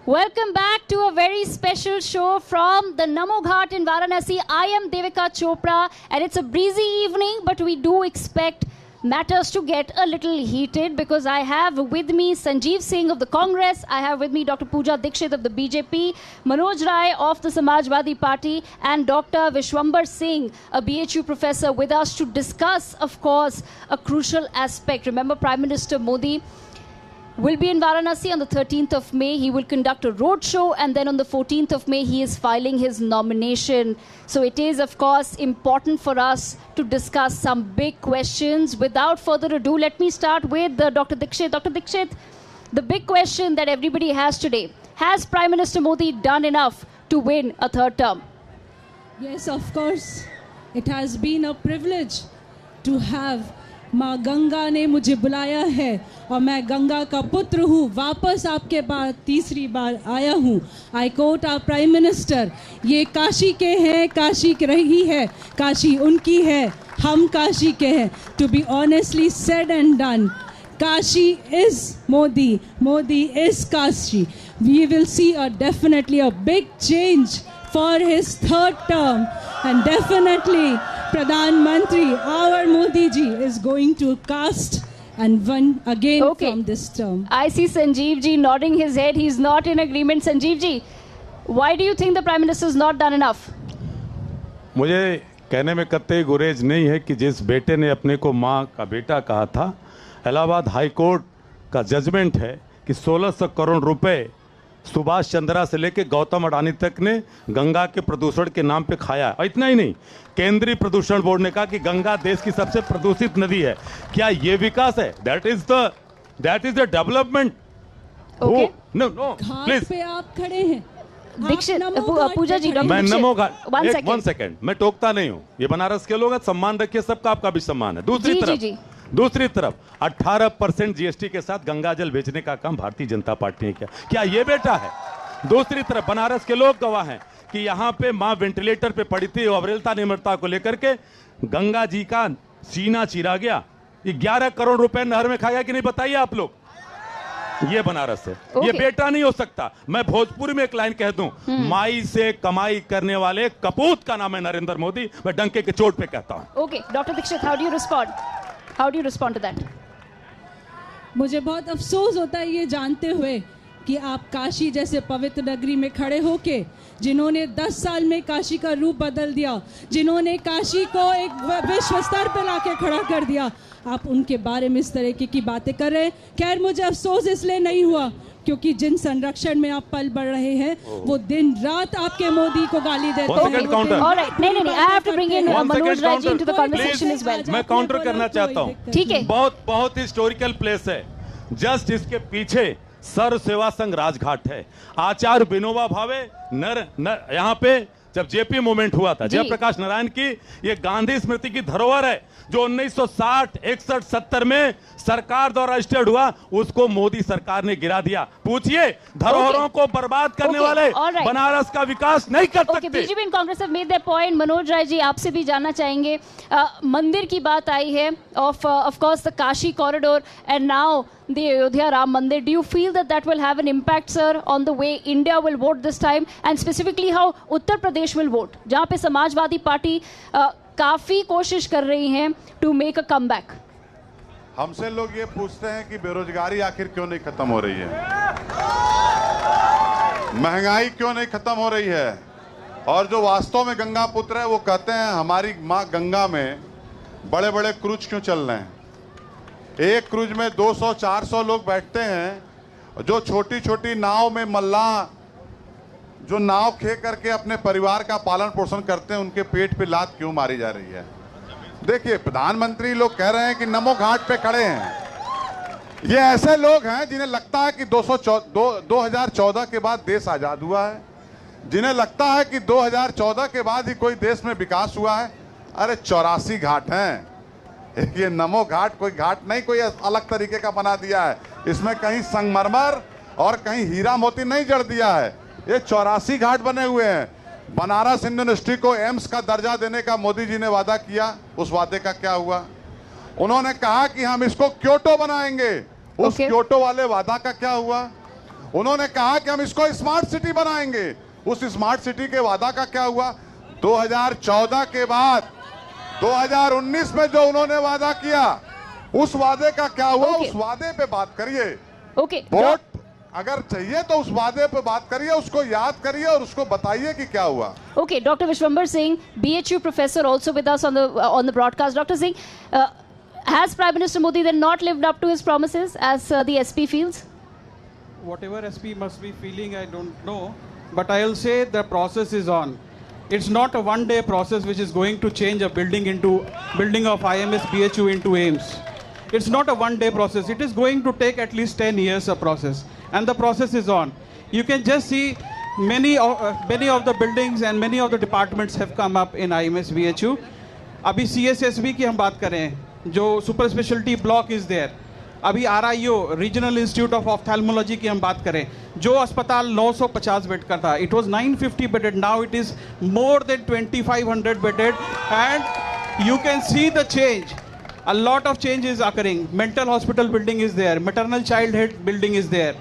Welcome back to a very special show from the Namo Ghat in Varanasi. I am Devika Chopra and it's a breezy evening, but we do expect matters to get a little heated because I have with me Sanjeev Singh of the Congress, I have with me Dr. Pooja Dikshit of the BJP, Manoj Rai of the Samajwadi Party and Dr. Vishwambar Singh, a BHU professor with us to discuss, of course, a crucial aspect. Remember, Prime Minister Modi will be in Varanasi on the 13th of May. He will conduct a road show and then on the 14th of May he is filing his nomination. So it is of course important for us to discuss some big questions. Without further ado, let me start with Dr. Dikshit. Dr. Dikshit, the big question that everybody has today, has Prime Minister Modi done enough to win a third term? Yes, of course. It has been a privilege to have माँ गंगा ने मुझे बुलाया है और मैं गंगा का पुत्र हूँ, वापस आपके बाद तीसरी बार आया हूँ. I quote our prime minister, ये काशी के हैं, काशी रही है, काशी उनकी है, हम काशी के हैं. To be honestly said and done, Kashi is Modi, Modi is Kashi. We will see definitely a big change for his third term, and definitely Pradhan Mantri, our Modi ji, is going to cast and win again from this term. I see Sanjeev ji nodding his head. He's not in agreement. Sanjeev ji, why do you think the Prime Minister has not done enough? मुझे कहने में कतई गुरेज नहीं है कि जिस बेटे ने अपने को माँ का बेटा कहा था, इलाहाबाद हाई कोर्ट का जजमेंट है कि 1600 करोड़ रुपए सुभाष चंद्रा से लेकर गौतम अडानी तक ने गंगा के प्रदूषण के नाम पे खाया. और इतना ही नहीं, केंद्रीय प्रदूषण बोर्ड ने कहा कि गंगा देश की सबसे प्रदूषित नदी है. क्या ये विकास है? That is the development. No please, पे आप खड़े हैं. दीक्षित, पूजा जी, मैं नमो घाट, 1 सेकेंड, मैं टोकता नहीं हूँ. ये बनारस के लोग हैं, सम्मान रखिए सबका, आपका भी सम्मान है. दूसरी तरफ 18% जीएसटी के साथ गंगा जल बेचने का काम भारतीय जनता पार्टी ने किया. क्या ये बेटा है? दूसरी तरफ बनारस के लोग गवाह हैं कि यहाँ पे माँ वेंटिलेटर पे पड़ी थी, अवरेलता निम्रता को लेकर के गंगा जी का सीना चीरा गया. ये 11 करोड़ रुपए नहर में खाया कि नहीं, बताइए आप लोग. ये बनारस है. ये बेटा नहीं हो सकता. मैं भोजपुरी में एक लाइन कह दूं, माई से कमाई करने वाले कपूत का नाम है नरेंद्र मोदी. मैं डंके के चोट पे कहता हूं. Okay, doctor Dixit, how do you respond to that? मुझे बहुत अफसोस होता है ये जानते हुए कि आप काशी जैसे पवित्र नगरी में खड़े होके, जिन्होंने 10 साल में काशी का रूप बदल दिया, जिन्होंने काशी को एक विश्व स्तर पर लाके खड़ा कर दिया, आप उनके बारे में इस तरीके की बातें कर रहे हैं. खैर, मुझे अफसोस इसलिए नहीं हुआ क्योंकि जिन संरक्षण में आप पल बढ़ रहे हैं वो दिन रात आपके मोदी को गाली देते हैं. मैं काउंटर करना चाहता हूँ. ठीक है, बहुत हिस्टोरिकल प्लेस है. जस्ट इसके पीछे सर्व सेवा संघ राजघाट है. आचार्य विनोबा भावे यहाँ पे जब जेपी मूवमेंट हुआ था, जयप्रकाश नारायण की, ये गांधी स्मृति की धरोहर है जो 1960, 61, 70 में सरकार द्वारा रजिस्टर्ड हुआ, उसको मोदी सरकार ने गिरा दिया. पूछिए, धरोहरों को बर्बाद करने वाले बनारस का विकास नहीं कर सकते. BJP and Congress have made their point. Manoj Rai ji, आपसे भी जानना चाहेंगे. मंदिर की बात आई है, of course the Kashi corridor and now the Ayodhya Ram Mandir. Do you feel that will have an impact, sir, on the way India will vote this time, and specifically how Uttar Pradesh will vote, जहाँ पे Samajwadi party काफी कोशिश कर रही हैं to make a comeback? हमसे लोग ये पूछते हैं कि बेरोजगारी आखिर क्यों नहीं खत्म हो रही है, महंगाई क्यों नहीं खत्म हो रही है, और जो वास्तव में गंगा पुत्र है वो कहते हैं हमारी माँ गंगा में बड़े बड़े क्रूज क्यों चल रहे हैं. एक क्रूज में 200-400 लोग बैठते हैं. जो छोटी छोटी नाव में मल्लाह जो नाव खे करके अपने परिवार का पालन पोषण करते हैं, उनके पेट पे लात क्यों मारी जा रही है. देखिए, प्रधानमंत्री लोग कह रहे हैं कि नमो घाट पे खड़े हैं. ये ऐसे लोग हैं जिन्हें लगता है कि 2014 के बाद देश आजाद हुआ है, जिन्हें लगता है कि 2014 के बाद ही कोई देश में विकास हुआ है. अरे 84 घाट हैं. ये नमो घाट कोई घाट नहीं, कोई अलग तरीके का बना दिया है. इसमें कहीं संगमरमर और कहीं हीरा मोती नहीं जड़ दिया है. ये 84 घाट बने हुए हैं. बनारस हिंदू यूनिवर्सिटी को एम्स का दर्जा देने का मोदी जी ने वादा किया, उस वादे का क्या हुआ? उन्होंने कहा कि हम इसको क्योटो बनाएंगे, उस क्योटो वाले वादा का क्या हुआ? उन्होंने कहा कि हम इसको स्मार्ट सिटी बनाएंगे। उस स्मार्ट सिटी के वादा का क्या हुआ? 2014 के बाद 2019 में जो उन्होंने वादा किया, उस वादे का क्या हुआ? उस वादे पे बात करिए। वोट अगर चाहिए तो उस वादे पे बात करिए, उसको याद करिए और उसको बताइए कि क्या हुआ। Okay, Dr. Vishwambar Singh, BHU professor, also with us on the broadcast. Dr. Singh, has Prime Minister Modi then not lived up to his promises, as the SP feels? Whatever SP must be feeling, I don't know, but I'll say the process is on. It's not a one-day process which is going to change a building of IMS BHU into AIIMS. It's not a one-day process. It is going to take at least 10 years of process, and the process is on. You can just see many of the buildings and many of the departments have come up in IMS BHU. अभी CSSB की हम बात करें, जो super specialty block is there. अभी RIO regional institute of ophthalmology की हम बात करें, जो अस्पताल 950 बेड का था, it was 950 bedded, now it is more than 2500 bedded, and you can see the change. A lot of change is occurring. Mental hospital building is there, maternal child health building is there,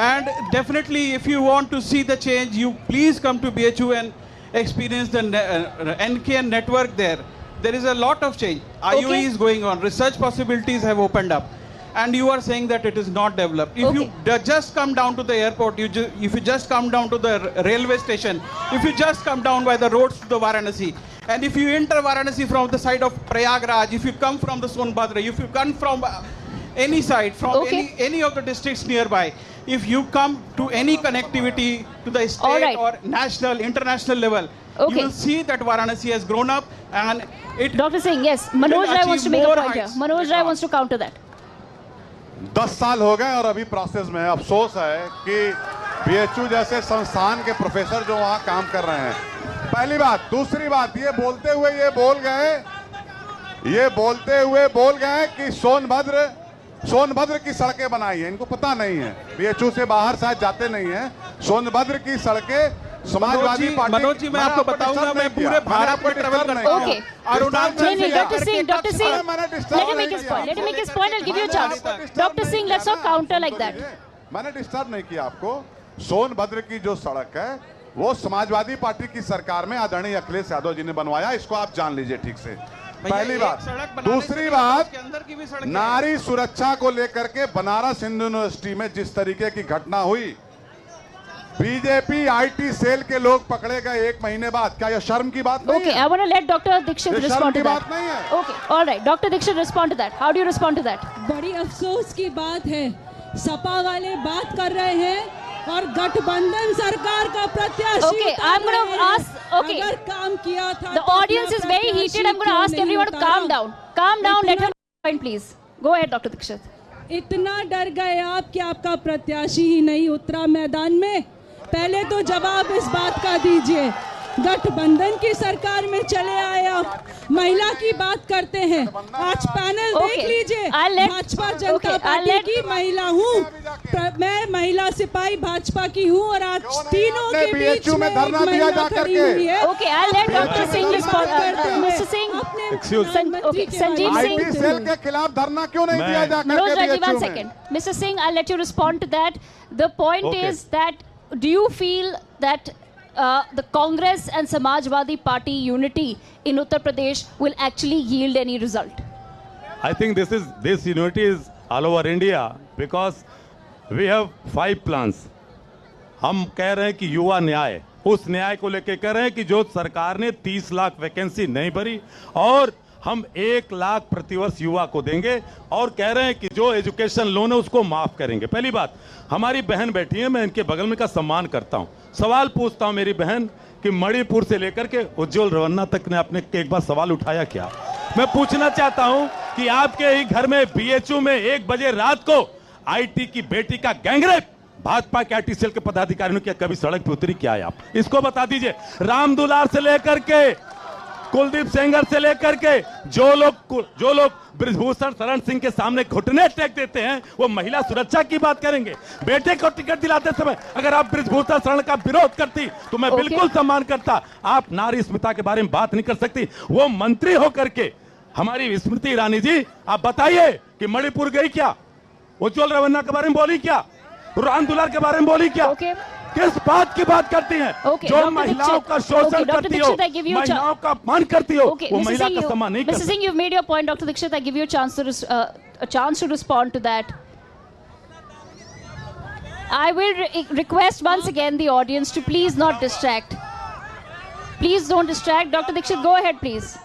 and definitely if you want to see the change, you please come to BHU and experience the NKN network there. There is a lot of change. IOE is going on, research possibilities have opened up, and you are saying that it is not developed. If you just come down to the airport, if you just come down to the railway station, if you just come down by the roads to the Varanasi, and if you enter Varanasi from the side of Prayagraj, if you come from the Sonbhadra, if you come from any side, from any of the districts nearby, if you come to any connectivity to the state or national, international level, you will see that Varanasi has grown up, and it. Dr. Singh, yes, Manoj Rai wants to make a point here. Manoj Rai wants to counter that. 10 साल हो गए और अभी process में है। अफसोस है कि BHU जैसे संस्थान के प्रोफेसर जो वहां काम कर रहे हैं, पहली बात। दूसरी बात, ये बोलते हुए बोल गए कि सोनभद्र की सड़कें बनाई है। इनको पता नहीं है, BHU से बाहर शायद जाते नहीं है। सोनभद्र की सड़कें समाजवादी पार्टी। मनोज जी, मैं आपको बताऊंगा, मैं पूरे भारत में ट्रैवल करता हूं। Dr. Singh, let him make his point. I'll give you a chance. Dr. Singh, let's not counter like that. मैंने डिस्टर्ब नहीं किया आपको। सोनभद्र की जो सड़क है वो समाजवादी पार्टी की सरकार में आदरणीय अखिलेश यादव जी ने बनवाया, इसको आप जान लीजिए ठीक से। पहली बात। दूसरी बात, नारी सुरक्षा को लेकर के बनारस हिंदू यूनिवर्सिटी में जिस तरीके की घटना हुई, बीजेपी IT सेल के लोग पकड़े गए 1 महीने बाद, क्या यह शर्म की बात नहीं है? I want to let Dr. Dixit respond to that. बात नहीं है। Okay, all right. Dr. Dixit, respond to that. How do you respond to that? बड़ी अफसोस की बात है, सपा वाले बात कर रहे हैं और गठबंधन सरकार का प्रत्याशी। Okay, I'm going to ask. Okay, अगर काम किया था, the audience is very heated. I'm going to ask everyone to calm down. Calm down. Let her point, please. Go ahead, Dr. Dixit. इतना डर गए आप कि आपका प्रत्याशी ही नहीं उतरा मैदान में? पहले तो जवाब इस बात का दीजिए। गठबंधन की सरकार में चले आए आप, महिला की बात करते हैं। आज पैनल देख लीजिए, भाजपा जनता पार्टी की महिला हूँ मैं, महिला सिपाही भाजपा की हूँ, और आज तीनों के बीच में धरना दिया जा करके। Okay, I'll let Dr. Singh respond. Mr. Singh, Sanjeev Singh. IT cell के खिलाफ धरना क्यों नहीं दिया जा करके? Manoj Rai, 1 second. Mr. Singh, I'll let you respond to that. The point is that, do you feel that the Congress and Samajwadi Party unity in Uttar Pradesh will actually yield any result? I think this unity is all over India because we have 5 plans. हम कह रहे हैं कि युवा न्याय, उस न्याय को लेकर कह रहे हैं कि जो सरकार ने 30 लाख वैकेंसी नहीं भरी और हम 1 लाख प्रतिवर्ष युवा को देंगे, और कह रहे हैं कि जो एजुकेशन लोन है उसको माफ करेंगे। पहली बात, हमारी बहन बैठी है, मैं इनके बगल में का सम्मान करता हूं, सवाल पूछता हूं मेरी बहन कि मणिपुर से लेकर के उज्जवल रवन्ना तक ने आपने एक बार सवाल उठाया क्या? मैं पूछना चाहता हूं कि आपके ही घर में BHU में 1 बजे रात को IT की बेटी का गैंगरेप भाजपा के IT सेल के पदाधिकारियों ने कभी सड़क पर उतरी क्या है? आप इसको बता दीजिए। राम दुलार से लेकर के कुलदीप सेंगर से लेकर के जो लोग बृजभूषण शरण सिंह के सामने घुटने टेक देते हैं, वो महिला सुरक्षा की बात करेंगे। बेटे को टिकट दिलाते समय अगर आप बृजभूषण शरण का विरोध करती तो मैं बिल्कुल सम्मान करता। आप नारी स्मिता के बारे में बात नहीं कर सकती। वो मंत्री होकर के हमारी स्मृति ईरानी जी, आप बताइए कि मणिपुर गई क्या? उज्जवल रवन्ना के बारे में बोली क्या? राम दुलार के बारे में बोली क्या? Okay. किस बात की बात करती हैं? Okay, जो Dr. महिलाओं Dixit. का शोषण Okay, Dr. करती हो, Dixit, I give you a महिलाओं का अपमान करती हो, Okay, वो Mrs. महिला Singh, का सम्मान नहीं Mrs. करती। Singh, you've made your point, Dr. Dixit. I give you a chance to respond to that. I will request once again the audience to please not distract. Please don't distract. Dr. Dixit, go ahead, please.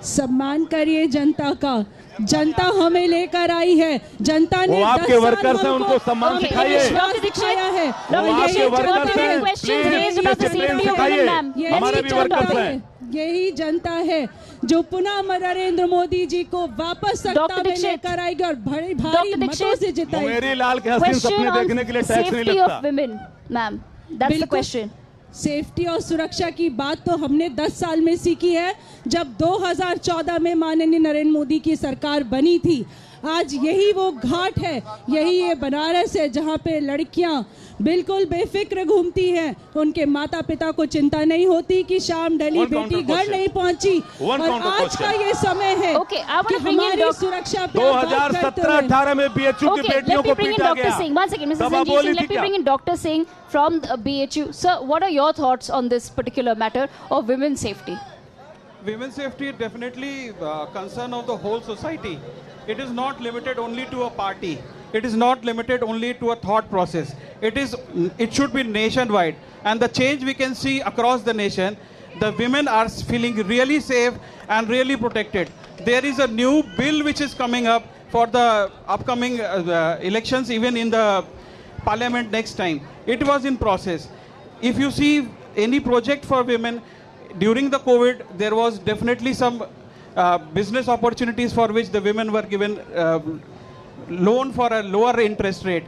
सम्मान करिए जनता का। जनता हमें लेकर आई है, जनता ने वो आपके 10 साल वर्कर्स हैं, हमको उनको सम्मान सिखाइए। Dr. Dixit, है। Dr. आपके Dixit, वर्कर्स what are हैं, the questions please raised about the discipline safety of सिखाइए। women, ma'am? हमारे भी वर्कर्स हैं। यही जनता है जो पुनः नरेंद्र मोदी जी को वापस सत्ता Dr. में Dixit, लेकर आएगी और भारी Dr. मतों Dixit, से जिताएगी। मेरी लाल के हसीन Question सपने on देखने के लिए टैक्स नहीं safety लगता। of women, ma'am. That's the बिल्कुल। question. सेफ्टी और सुरक्षा की बात तो हमने 10 साल में सीखी है, जब 2014 में माननीय नरेंद्र मोदी की सरकार बनी थी। आज यही वो घाट है, यही ये बनारस है जहाँ पे लड़कियाँ बिल्कुल बेफिक्र घूमती हैं। उनके माता पिता को चिंता नहीं होती कि शाम ढली बेटी घर नहीं पहुँची। और आज का ये समय है Okay, I want कि to bring in हमारी सुरक्षा पे बात करते हुए 2017-18 में बीएचयू की Okay, बेटियों let me को bring in पीटा Dr. गया। Singh. One second, Mrs. तब आप Sanjeev बोली Singh. थी Let me क्या? bring in Dr. Singh from the BHU. Sir, what are your thoughts on this particular matter of women's safety? Women's safety is definitely concern of the whole society. It is not limited only to a party. It is not limited only to a thought process. It should be nationwide. And the change we can see across the nation, the women are feeling really safe and really protected. There is a new bill which is coming up for the upcoming elections, even in the parliament next time. It was in process. If you see any project for women, during the COVID, there was definitely some business opportunities for which the women were given loan for a lower interest rate.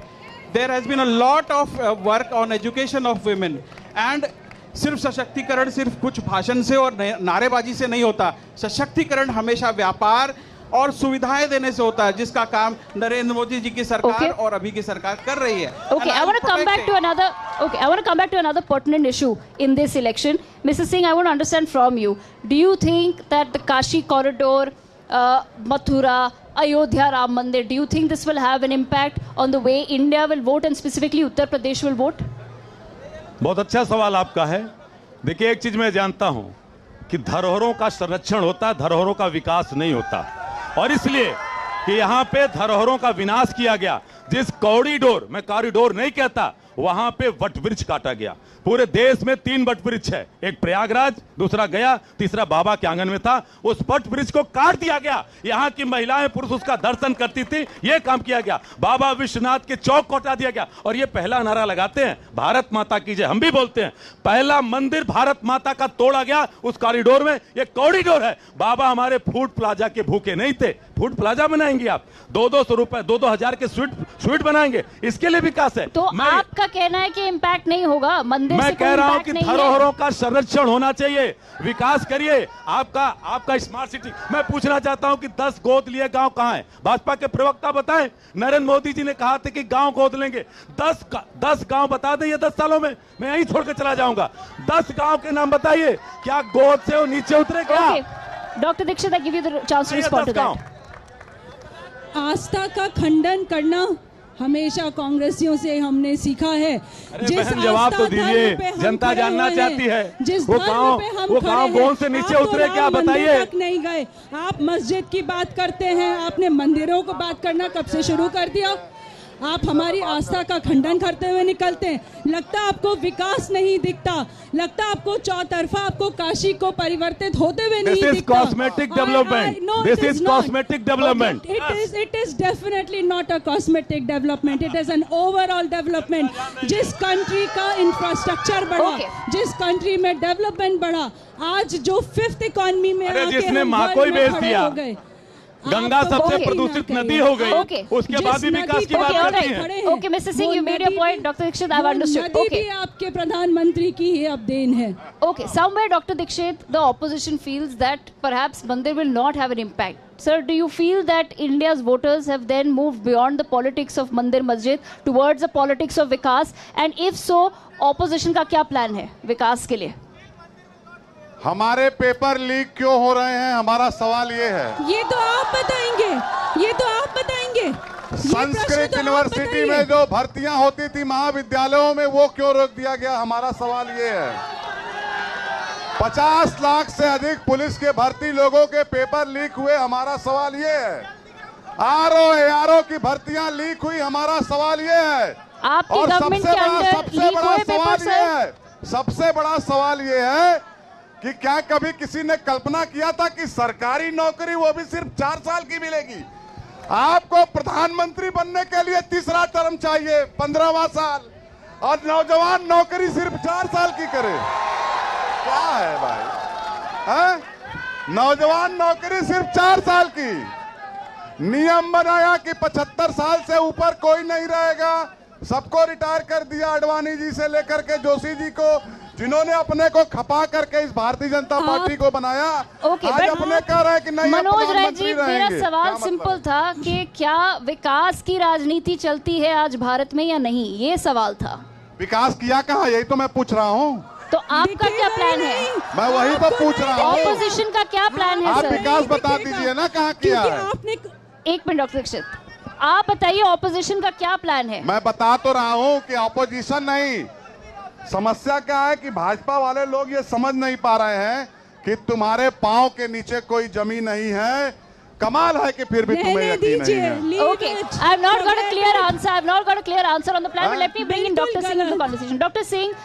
There has been a lot of work on education of women. And सिर्फ सशक्तिकरण सिर्फ कुछ भाषण से और नारेबाजी से नहीं होता। सशक्तिकरण हमेशा व्यापार और सुविधाएं देने से होता है, जिसका काम नरेंद्र मोदी जी की सरकार और अभी की सरकार कर रही है। Okay, I want to come back to another pertinent issue in this election. Mrs. Singh, I want to understand from you. Do you think that the Kashi corridor, Mathura, Ayodhya Ram Mandir, do you think this will have an impact on the way India will vote and specifically Uttar Pradesh will vote? बहुत अच्छा सवाल आपका है। देखिए, एक चीज मैं जानता हूं कि धरोहरों का संरक्षण होता है, धरोहरों का विकास नहीं होता। और इसलिए कि यहां पे धरोहरों का विनाश किया गया, जिस कॉरिडोर, मैं कॉरिडोर नहीं कहता, वहां पे वटवृक्ष काटा गया। पूरे देश में 3 वटवृक्ष है, एक प्रयागराज, दूसरा गया, तीसरा बाबा के आंगन में था। उस वटवृक्ष को काट दिया गया। यहां की महिलाएं पुरुष उसका दर्शन करती थी, यह काम किया गया। बाबा विश्वनाथ के चौक को हटा दिया गया। और ये पहला नारा लगाते हैं, भारत माता की जय, हम भी बोलते हैं। पहला मंदिर भारत माता का तोड़ा गया उस कॉरिडोर में। ये कॉरिडोर है। बाबा हमारे फूड प्लाजा के भूखे नहीं थे। फूड प्लाजा बनाएंगे आप, 200 रुपए, 2-2 के स्वीट बनाएंगे, इसके लिए विकास है। तो आपका कहना है कि इम्पैक्ट नहीं होगा, मंदिर मैं से कह रहा हूं कि नहीं है। धरोहरों का संरक्षण होना चाहिए, विकास करिए। आपका स्मार्ट सिटी। मैं पूछना चाहता हूं कि 10 गोद लिए गांव कहां है? भाजपा के प्रवक्ता बताएं। नरेंद्र मोदी जी ने कहा था कि गांव गोद लेंगे। 10 गांव बता दें ये 10 सालों में, मैं यहीं छोड़ के चला जाऊंगा। 10 गांव के नाम बताइए, क्या गोद से वो नीचे उतरे क्या? Doctor Dixit, I give you the chance to respond to that. आस्था का खंडन करना हमेशा कांग्रेसियों से हमने सीखा है। बहन, जवाब तो दीजिए, जनता जानना चाहती है। जिस वो गांव गोंद से नीचे उतरे क्या, बताइए। नहीं गए आप, मस्जिद की बात करते हैं, आपने मंदिरों को बात करना कब से शुरू कर दिया? आप हमारी आस्था का खंडन करते हुए निकलते हैं। लगता आपको विकास नहीं दिखता, लगता आपको चौतरफा, आपको काशी को परिवर्तित होते हुए नहीं दिखता। This is cosmetic development. This is cosmetic development. It is definitely not a cosmetic development. It is an overall development. जिस कंट्री का इंफ्रास्ट्रक्चर बढ़ा, जिस कंट्री में डेवलपमेंट बढ़ा, आज जो 5th इकोनॉमी में आके जिसने हम माँ को ही बेच खड़े दिया, हो गए। गंगा सबसे प्रदूषित नदी हो गई, उसके बाद भी विकास की बात करती हैं। Okay, mister Singh, you made your point. Doctor Dixit, I understood. Okay, आपके प्रधानमंत्री की ही अब देन है। Okay, somewhere, Dr. Dixit, the opposition feels that perhaps Mandir will not have an impact. Sir, do you feel that India's voters have then moved beyond the politics of Mandir Masjid towards the politics of Vikas? And if so, opposition का क्या plan है विकास के लिए? हमारे paper leak क्यों हो रहे हैं, हमारा सवाल ये है। ये तो आप बताएंगे, ये तो आप बताएंगे। संस्कृत यूनिवर्सिटी में जो भर्तियां होती थी महाविद्यालयों में, वो क्यों रोक दिया गया, हमारा सवाल ये है। 50 लाख से अधिक पुलिस के भर्ती लोगों के पेपर लीक हुए, हमारा सवाल ये है। आरओ की भर्तियां लीक हुई, हमारा सवाल ये है। आपकी और गवर्नमेंट के अंदर लीक हुए पेपर्स है। सबसे बड़ा सवाल ये है कि क्या कभी किसी ने कल्पना किया था कि सरकारी नौकरी वो भी सिर्फ 4 साल की मिलेगी। आपको प्रधानमंत्री बनने के लिए तीसरा टर्म चाहिए, 15वां साल, और नौजवान नौकरी सिर्फ 4 साल की करे। क्या है भाई, है? नौजवान नौकरी सिर्फ 4 साल की। नियम बनाया कि 75 साल से ऊपर कोई नहीं रहेगा, सबको रिटायर कर दिया, आडवाणी जी से लेकर के जोशी जी को, जिन्होंने अपने को खपा करके इस भारतीय जनता पार्टी को बनाया। आज अपने कह रहे हैं कि नहीं, मनोज राय जी, मेरा सवाल सिंपल था कि क्या विकास की राजनीति चलती है आज भारत में या नहीं, ये सवाल था। विकास किया कहाँ, यही तो मैं पूछ रहा हूँ। तो आपका क्या प्लान है? मैं वही तो पूछ रहा हूँ। ऑपोजिशन का क्या प्लान है आप सर? विकास बता दीजिए ना, कहाँ किया है। एक मिनट डॉक्टर दीक्षित, आप बताइए ऑपोजिशन का क्या प्लान है? मैं बता तो रहा हूँ कि ऑपोजिशन नहीं, समस्या क्या है कि भाजपा वाले लोग ये समझ नहीं पा रहे हैं कि तुम्हारे पांव के नीचे कोई जमीन नहीं है। कमाल है कि फिर भी तुम्हें यकीन नहीं है। Okay, I have not got a clear answer. I have not got a clear answer on the plan. But let me bring in Dr. Singh into the conversation. Dr. Singh,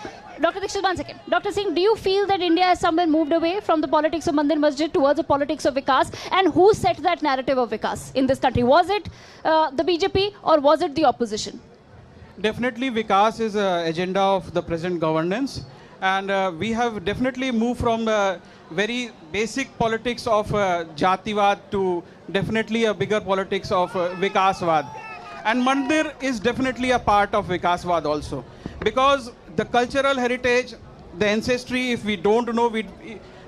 Dr. Dixit, 1 second. Dr. Singh, do you feel that India has somewhere moved away from the politics of Mandir Masjid towards the politics of Vikas? And who set that narrative of Vikas in this country? Was it the BJP or was it the opposition? Definitely Vikas is an agenda of the present governance, and we have definitely moved from very basic politics of Jativad to definitely a bigger politics of Vikasvad. And Mandir is definitely a part of Vikasvad also, because the cultural heritage, the ancestry, if we don't know,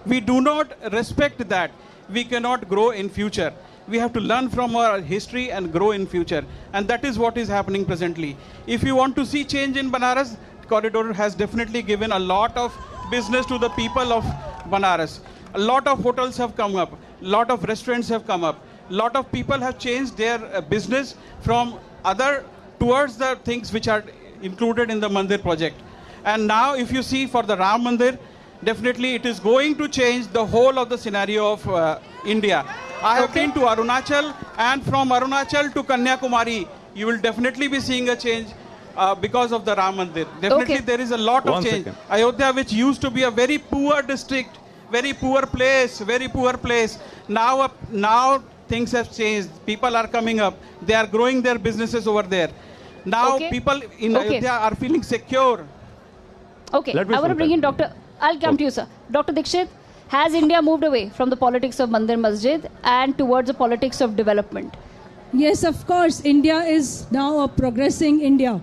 we do not respect that, we cannot grow in future. We have to learn from our history and grow in future, and that is what is happening presently. If you want to see change in Banaras, corridor has definitely given a lot of business to the people of Banaras. A lot of hotels have come up, lot of restaurants have come up, lot of people have changed their business from other towards the things which are included in the Mandir project. And now if you see for the Ram Mandir, definitely it is going to change the whole of the scenario of India. I have been to Arunachal, and from Arunachal to Kanyakumari, you will definitely be seeing a change because of the Ram Mandir. Definitely there is a lot of change. Ayodhya, which used to be a very poor district, very poor place, now things have changed. People are coming up. They are growing their businesses over there. Now people in Ayodhya are feeling secure. Okay, I want to bring in Dr. I'll come to you, sir. Dr. Dixit, has India moved away from the politics of Mandir Masjid and towards the politics of development? Yes, of course. India is now a progressing India.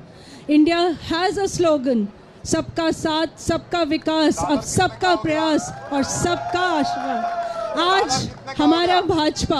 India has a slogan, सबका साथ, सबका विकास, अब सबका प्रयास और सबका आशीर्वाद। आज हमारा भाजपा,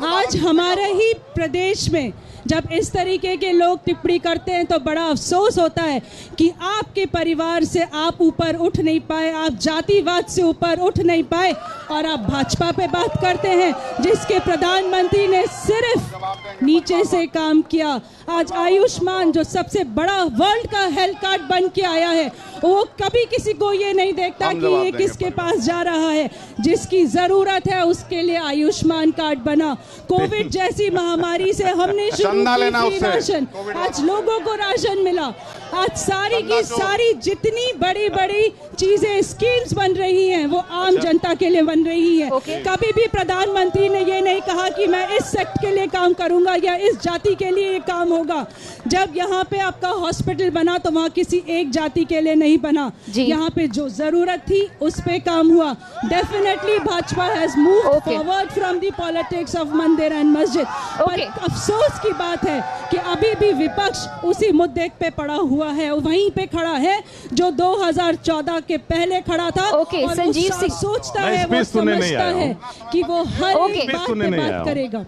आज हमारे ही प्रदेश में जब इस तरीके के लोग टिप्पणी करते हैं तो बड़ा अफसोस होता है कि आपके परिवार से आप ऊपर उठ नहीं पाए, आप जातिवाद से ऊपर उठ नहीं पाए, और आप भाजपा पे बात करते हैं जिसके प्रधानमंत्री ने सिर्फ नीचे से काम किया। आज आयुष्मान जो सबसे बड़ा वर्ल्ड का हेल्थ कार्ड बन के आया है, वो कभी किसी को ये नहीं देखता कि ये किसके पास जा रहा है। जिसकी जरूरत है उसके लिए आयुष्मान कार्ड बना। कोविड जैसी महामारी से हमने शुरू की राशन, आज लोगों को राशन मिला। आज सारी की सारी जितनी बड़ी बड़ी चीजें स्कीम्स बन रही हैं वो आम जनता के लिए बन रही है। कभी भी प्रधानमंत्री ने ये नहीं कहा कि मैं इस सेक्ट के लिए काम करूंगा या इस जाति के लिए ये काम होगा। जब यहाँ पे आपका हॉस्पिटल बना तो वहाँ किसी एक जाति के लिए नहीं बना, यहाँ पे जो जरूरत थी उस पे काम हुआ। Definitely Bhajpa has moved forward from the politics of मंदिर एंड मस्जिद। पर अफसोस की बात है कि अभी भी विपक्ष उसी मुद्दे पे पड़ा हुआ है, वहीं पे खड़ा है जो 2014 के पहले खड़ा था। और संजीव सिंह सोचता है, वो समझता है कि वो हर एक बात पे बात करेगा।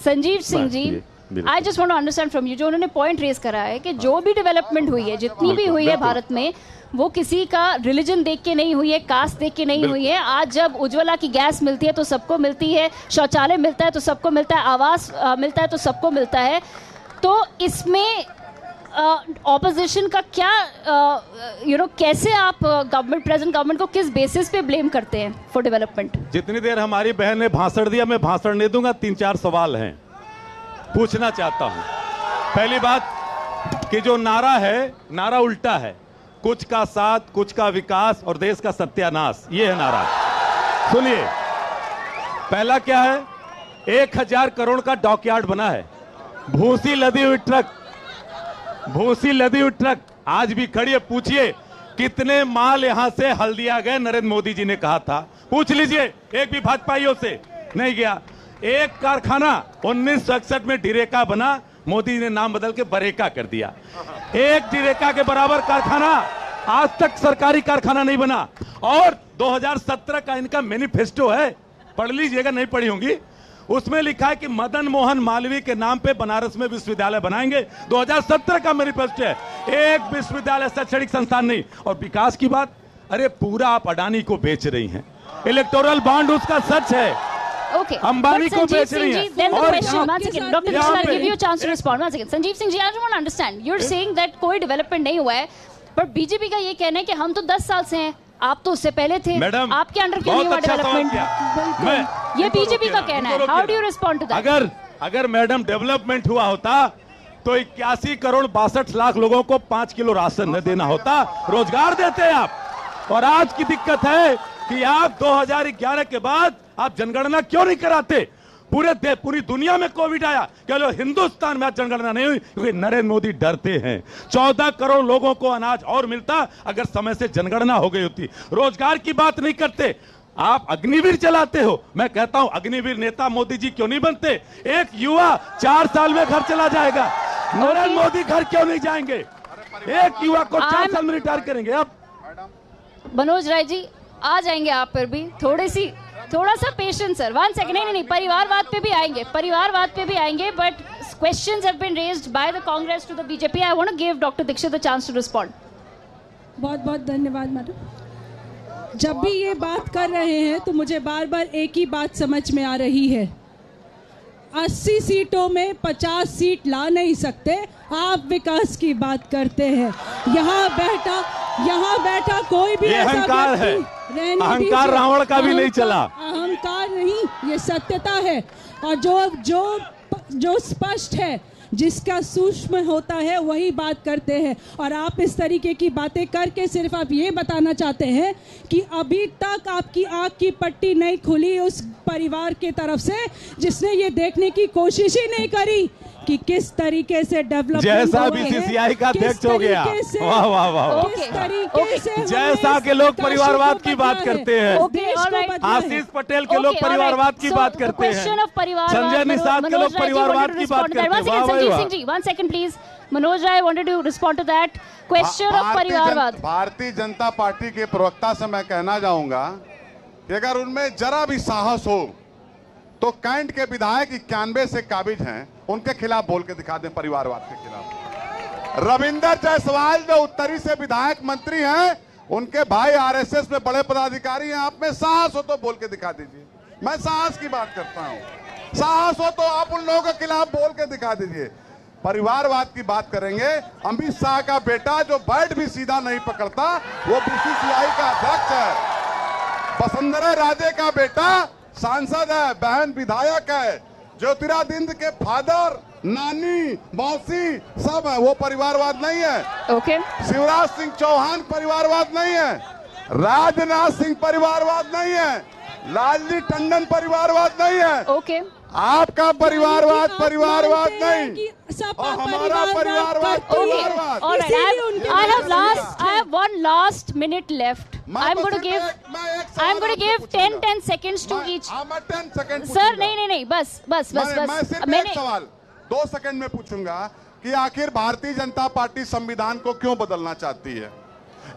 Sanjeev Singh ji, I just want to understand from you, जो उन्होंने पॉइंट रेज करा है कि जो भी डेवलपमेंट हुई है, जितनी भी हुई है भारत में, वो किसी का रिलीजन देख के नहीं हुई है, कास्ट देख के नहीं हुई है। आज जब उज्ज्वला की गैस मिलती है तो सबको मिलती है, शौचालय मिलता है तो सबको मिलता है, आवास मिलता है तो सबको मिलता है। तो इसमें ऑपोजिशन का क्या कैसे आप प्रेजेंट गवर्नमेंट को किस बेसिस पे ब्लेम करते हैं फॉर डेवलपमेंट? जितनी देर हमारी बहन ने भाषण दिया, मैं भाषण नहीं दूंगा। 3-4 सवाल हैं, पूछना चाहता हूं। पहली बात कि जो नारा है, नारा उल्टा है। कुछ का साथ, कुछ का विकास और देश का सत्यानाश, ये है नारा। सुनिए, पहला क्या है? 1000 करोड़ का डॉकयार्ड बना है। भूसी लदी हुई ट्रक आज भी खड़ी है। पूछिए कितने माल यहां से हल्दिया गए, नरेंद्र मोदी जी ने कहा था। पूछ लीजिए, एक भी भाजपाइयों से नहीं गया। एक कारखाना 1961 में डिरेका बना, मोदी ने नाम बदल के बरेका कर दिया। एक डिरेका के बराबर कारखाना आज तक सरकारी कारखाना नहीं बना। और 2017 का इनका मैनिफेस्टो है, पढ़ लीजिएगा, नहीं पढ़ी होंगी। उसमें लिखा है कि मदन मोहन मालवीय के नाम पे बनारस में विश्वविद्यालय बनाएंगे। 2017 का मैनिफेस्टो है, एक विश्वविद्यालय शैक्षणिक संस्थान नहीं। और विकास की बात, अरे पूरा आप अडानी को बेच रही हैं। इलेक्टोरल बॉन्ड उसका सच है, Okay. अंबानी को बेच रही है। Then the और question, once again, Dr. यहाँ Krishna, I'll पे- give you a chance to respond. Once again, Sanjeev Singh ji, I just want to understand. You're saying that कोई डेवलपमेंट नहीं हुआ है, पर बीजेपी का ये कहना है कि हम तो 10 साल से हैं, आप तो उससे पहले थे, मैडम, आपके अंडर क्यों नहीं हुआ बहुत अच्छा सवाल डेवलपमेंट? किया। मैं ये इनको बीजेपी का रोकिए कहना ना, है। इनको हाउ रोकिए डू यू ना। Respond to that? अगर मैडम डेवलपमेंट हुआ होता तो 81 करोड़ 62 लाख लोगों को 5 किलो राशन न देना होता, रोजगार देते आप। और आज की दिक्कत है कि आप 2011 के बाद आप जनगणना क्यों नहीं कराते? पूरी दुनिया में कोविड आया, केवल हिंदुस्तान में आज जनगणना नहीं हुई क्योंकि नरेंद्र मोदी डरते हैं। 14 करोड़ लोगों को अनाज और मिलता अगर समय से जनगणना हो गई होती। रोजगार की बात नहीं करते, आप अग्निवीर चलाते हो। मैं कहता हूं, अग्निवीर नेता मोदी जी क्यों नहीं बनते? एक युवा 4 साल में घर चला जाएगा, नरेंद्र मोदी घर क्यों नहीं जाएंगे? एक युवा को 4 साल में रिटायर करेंगे। अब मनोज राय जी आ जाएंगे आप पर भी, थोड़ा सा पेशेंस सर। 1 सेकंड। नहीं, परिवारवाद पे भी आएंगे, but questions have been raised by the Congress to the BJP. I want to give doctor Dixit the chance to respond. बहुत बहुत धन्यवाद मैडम। जब भी ये बात कर रहे हैं तो मुझे बार बार एक ही बात समझ में आ रही है, 80 सीटों में 50 सीट ला नहीं सकते, आप विकास की बात करते हैं। यहाँ बैठा कोई भी ऐसा अहंकार है, रहने अहंकार दीजिए। रावण का भी नहीं चला। अहंकार नहीं, ये सत्यता है। और जो स्पष्ट है, जिसका सूक्ष्म होता है वही बात करते हैं। और आप इस तरीके की बातें करके सिर्फ आप ये बताना चाहते हैं कि अभी तक आपकी आंख की पट्टी नहीं खुली उस परिवार के तरफ से जिसने ये देखने की कोशिश ही नहीं करी कि किस तरीके से डेवलपमेंट जैसा बीसीसीआई का अध्यक्ष हो गया। वाह वाह वाह। किस तरीके से जैसा के लोग परिवारवाद की बात करते हैं, आशीष पटेल के लोग परिवारवाद की बात करते हैं, संजय निषाद के लोग परिवारवाद की बात करते हैं। Sanjeev Singh ji, 1 second please. Manoj Rai wanted to respond to that question of परिवारवाद। भारतीय जनता पार्टी के प्रवक्ता से मैं कहना चाहूंगा कि अगर उनमें जरा भी साहस हो तो कैंट के विधायक 91 से काबिज हैं, उनके खिलाफ बोल के दिखा दें, परिवारवाद के खिलाफ। रविंदर जायसवाल जो उत्तरी से विधायक मंत्री हैं, उनके भाई आरएसएस में बड़े पदाधिकारी हैं। आप में साहस हो तो बोल के दिखा दीजिए। मैं साहस की बात करता हूं, साहस हो तो आप उन लोगों के खिलाफ बोल के दिखा दीजिए। परिवारवाद की बात करेंगे, अमित शाह का बेटा जो बैट भी सीधा नहीं पकड़ता वो बीसीसीआई का अध्यक्ष है। वसुंधरा राजे का बेटा सांसद है, बहन विधायक है। ज्योतिरादित्य के फादर, नानी, मौसी सब है। वो परिवारवाद नहीं है। ओके। शिवराज सिंह चौहान परिवारवाद नहीं है। राजनाथ सिंह परिवारवाद नहीं है। लालजी टंडन परिवारवाद नहीं है। ओके। आपका परिवारवाद नहीं, सबका और हमारा परिवारवाद परिवारवाद। All right, I have one last minute left. I'm going to give 10 seconds to each. मैं 10 सेकंड सर नहीं, बस मैं सिर्फ एक सवाल 2 सेकंड में पूछूंगा कि आखिर भारतीय जनता पार्टी संविधान को क्यों बदलना चाहती है?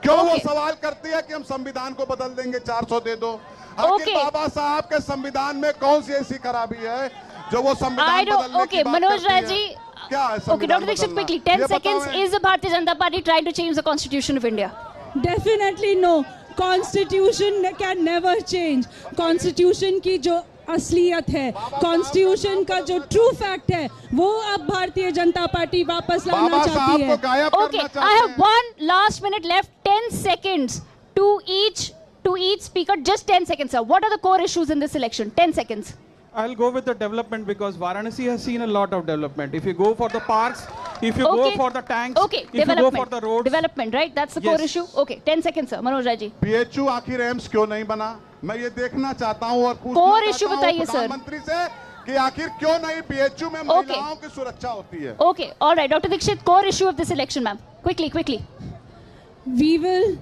क्यों वो सवाल करती है कि हम संविधान को बदल देंगे, 400 दे दो? आखिर बाबा साहब के संविधान में कौन सी ऐसी खराबी है जो वो संविधान बदलने की बात मनोज राय करती जी, है? क्या है okay, Dr. Dixit, quickly, 10 seconds. Is the Bharatiya Janata Party trying to change the Constitution of India? Definitely no. Constitution can never change. Constitution की जो असलियत है, कॉन्स्टिट्यूशन का जो ट्रू फैक्ट है, वो अब भारतीय जनता पार्टी वापस लाना बाबा चाहती साहब है. को गायब Okay, करना I have चाहते हैं. one last minute left. 10 seconds to each speaker. Just 10 seconds, sir. What are the core issues in this election? 10 seconds. I'll go with the development because Varanasi has seen a lot of development. If you go for the parks, if you go for the tanks, Okay, if you go for the roads. Development, right? That's the core Yes. issue. Okay, 10 seconds, sir. Manoj Rai ji. PHU आखिर AIIMS क्यों नहीं बना, मैं ये देखना चाहता हूँ और पूछना Core चाहता issue हूँ बताइए, सर. प्रधानमंत्री से कि आखिर क्यों नहीं PHU में महिलाओं की सुरक्षा होती है. Okay, all right. Dr. Dixit, core issue of this election, ma'am. Quickly. We will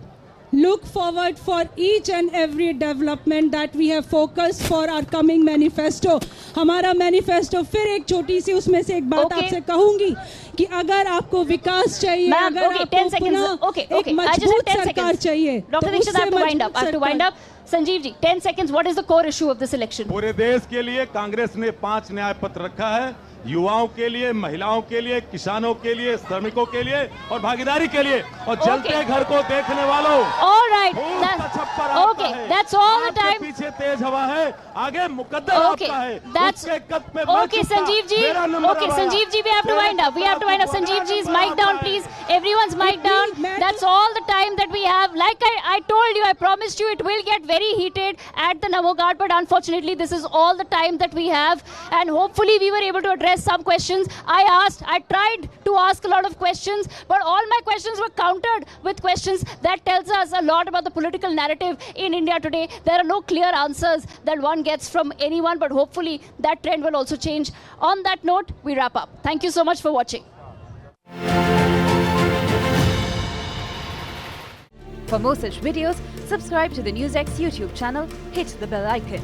look forward for each and every development that we have focused for our coming manifesto. हमारा मैनिफेस्टो फिर एक छोटी सी उसमें से एक बात Okay. आपसे कहूंगी कि अगर आपको विकास चाहिए, Ma'am, अगर okay, आपको 10 seconds. पुनः Okay. एक I just have मजबूत 10 सरकार seconds. चाहिए, Dr. Dixit, I have to उससे wind up. I have to मजबूत wind up. Sanjeev ji, 10 seconds. What is the core issue of this election? पूरे देश के लिए कांग्रेस ने 5 न्याय पत्र रखा है, युवाओं के लिए, महिलाओं के लिए, किसानों के लिए, श्रमिकों के लिए और भागीदारी के लिए और जलते घर को देखने वालों. All right. खून That- का छप्पर आपका okay, है. that's all the आपके time. पीछे तेज हवा है, आगे मुकद्दर Okay, आपका है. that's उसके कद पे मैं okay. झुकता, Sanjeev ji, मेरा नंबर okay. अब आया. Sanjeev ji, we have to wind up. We have to wind up. Sanjeev ji's mic down, please. Everyone's mic down. That's all the time that we have. Like I told you, I promised you, it will get very heated at the Namo Ghat, but unfortunately, this is all the time that we have. And hopefully, we were able to address some questions. I tried to ask a lot of questions, but all my questions were countered with questions that tells us a lot about the political narrative in India today. There are no clear answers that one gets from anyone, but hopefully that trend will also change. On that note, we wrap up. Thank you so much for watching. For more such videos, subscribe to the NewsX YouTube channel, hit the bell icon.